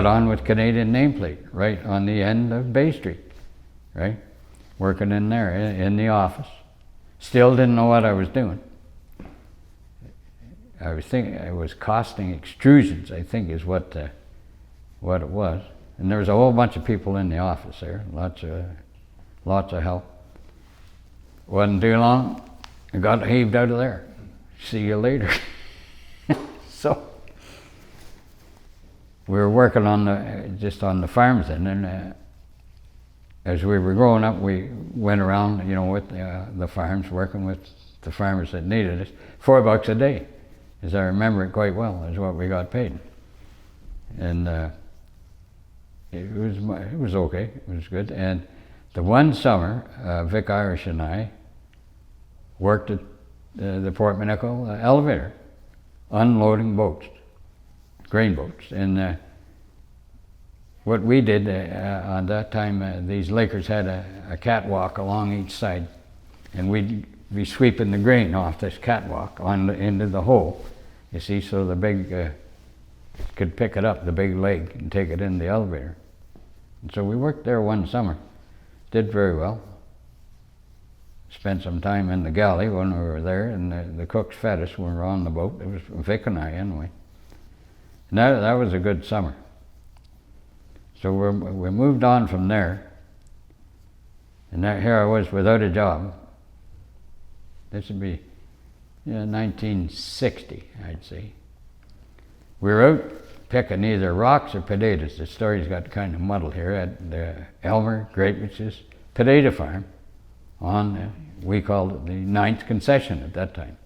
got on with Canadian nameplate right on the end of Bay Street, right? Working in there, in the office. Still didn't know what I was doing. I was thinking I was costing extrusions, I think is what it was. And there was a whole bunch of people in the office there, lots of help. Wasn't too long, I got heaved out of there. See you later. So we were working on just on the farms then, and as we were growing up, we went around, with the farms, working with the farmers that needed us. $4 a day, as I remember it quite well, is what we got paid. And it was okay, it was good. And the one summer, Vic Irish and I worked at the Port Monaco elevator, unloading boats, grain boats. And what we did on that time, these Lakers had a catwalk along each side, and we'd be sweeping the grain off this catwalk into the hole, you see, so the big could pick it up, the big leg, and take it in the elevator. And so we worked there one summer, did very well. Spent some time in the galley when we were there, and the cooks fed us when we were on the boat. It was Vic and I, anyway. And that was a good summer. So we moved on from there, and here I was without a job. This would be 1960, I'd say. We were out picking either rocks or potatoes. The story's got kind of muddled here at the Elmer Greatwich's potato farm on, we called it the 9th concession at that time.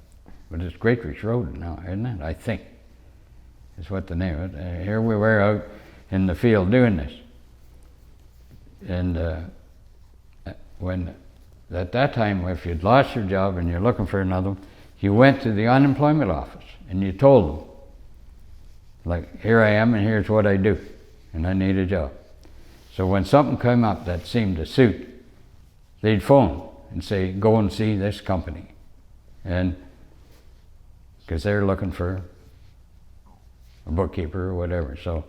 But it's Greatwich Road now, isn't it? I think is what the name of it. Here we were out in the field doing this. And when at that time, if you'd lost your job and you're looking for another one, you went to the unemployment office and you told them, like, here I am and here's what I do, and I need a job. So when something came up that seemed to suit, they'd phone and say, go and see this company. And because they're looking for a bookkeeper or whatever. So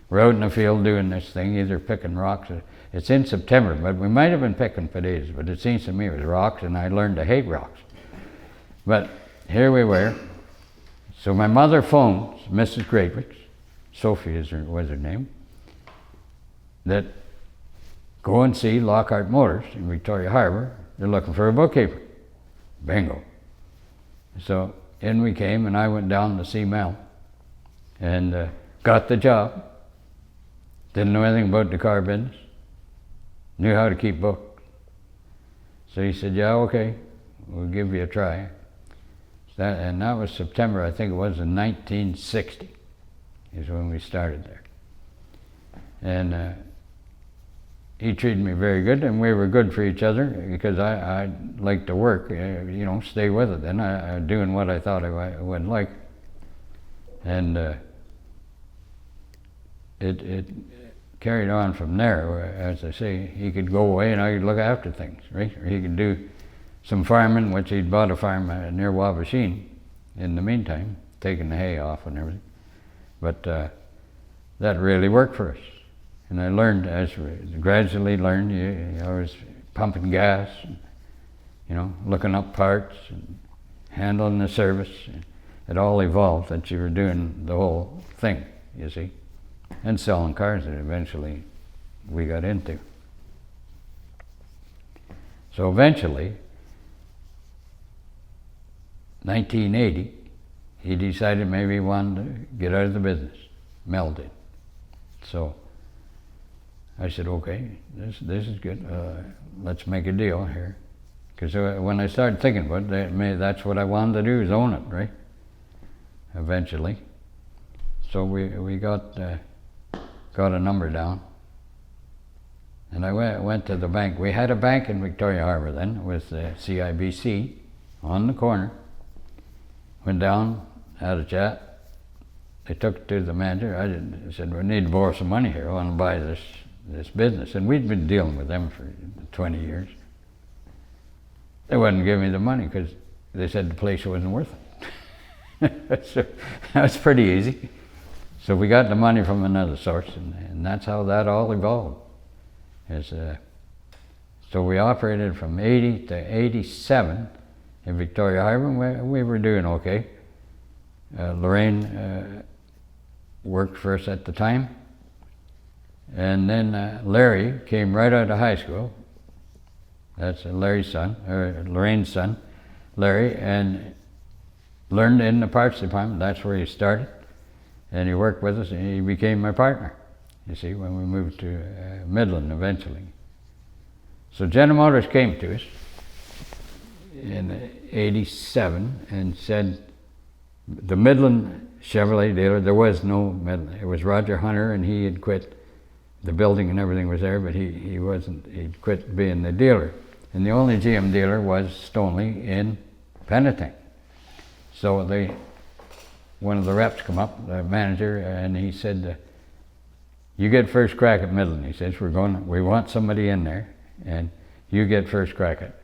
we're out in the field doing this thing, either picking rocks. It's in September, but we might have been picking potatoes, but it seems to me it was rocks, and I learned to hate rocks. But here we were. So my mother phones Mrs. Greatwich, Sophie was her name, that go and see Lockhart Motors in Victoria Harbour. They're looking for a bookkeeper. Bingo. So in we came, and I went down to see Mel and got the job. Didn't know anything about the car business. Knew how to keep books. So he said, yeah, okay, we'll give you a try. And that was September, I think it was, in 1960 is when we started there. And he treated me very good, and we were good for each other because I liked to work, stay with it. And I doing what I thought I would like. And it carried on from there. Where, as I say, he could go away and I could look after things, right? Or he could do some farming, which he'd bought a farm near Wabasheen in the meantime, taking the hay off and everything. But that really worked for us. And I learned, gradually learned, I was pumping gas, and, looking up parts and handling the service. It all evolved that you were doing the whole thing, you see, and selling cars that eventually we got into. So eventually, 1980, he decided maybe he wanted to get out of the business. Mel did. So I said, okay, this is good. Let's make a deal here. Because when I started thinking about it, that's what I wanted to do, is own it, right? Eventually. So we got a number down. And I went to the bank. We had a bank in Victoria Harbour then, with the CIBC on the corner. Went down, had a chat. They took it to the manager. I said, we need to borrow some money here. I want to buy this business. And we'd been dealing with them for 20 years. They wouldn't give me the money because they said the place wasn't worth it. So that was pretty easy. So we got the money from another source, and that's how that all evolved. So we operated from 80 to 87 in Victoria Harbour. We were doing okay. Lorraine worked for us at the time, and then Larry came right out of high school. That's Larry's son, or Lorraine's son, Larry, and learned in the parts department. That's where he started, and he worked with us, and he became my partner, you see, when we moved to Midland eventually. So General Motors came to us in 87 and said, the Midland Chevrolet dealer, there was no Midland. It was Roger Hunter, and he had quit. The building and everything was there, but he wasn't, he'd quit being the dealer. And the only GM dealer was Stoneleigh in Penetang. So one of the reps come up, the manager, and he said, you get first crack at Midland. He says, we want somebody in there, and you get first crack at it.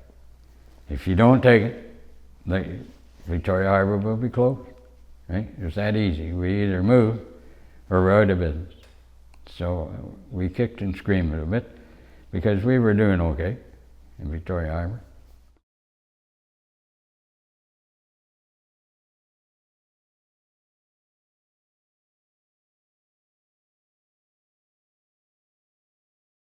If you don't take it, Victoria Harbour will be closed. Right? It was that easy. We either move or we're out of business. So we kicked and screamed a bit because we were doing okay in Victoria Harbour.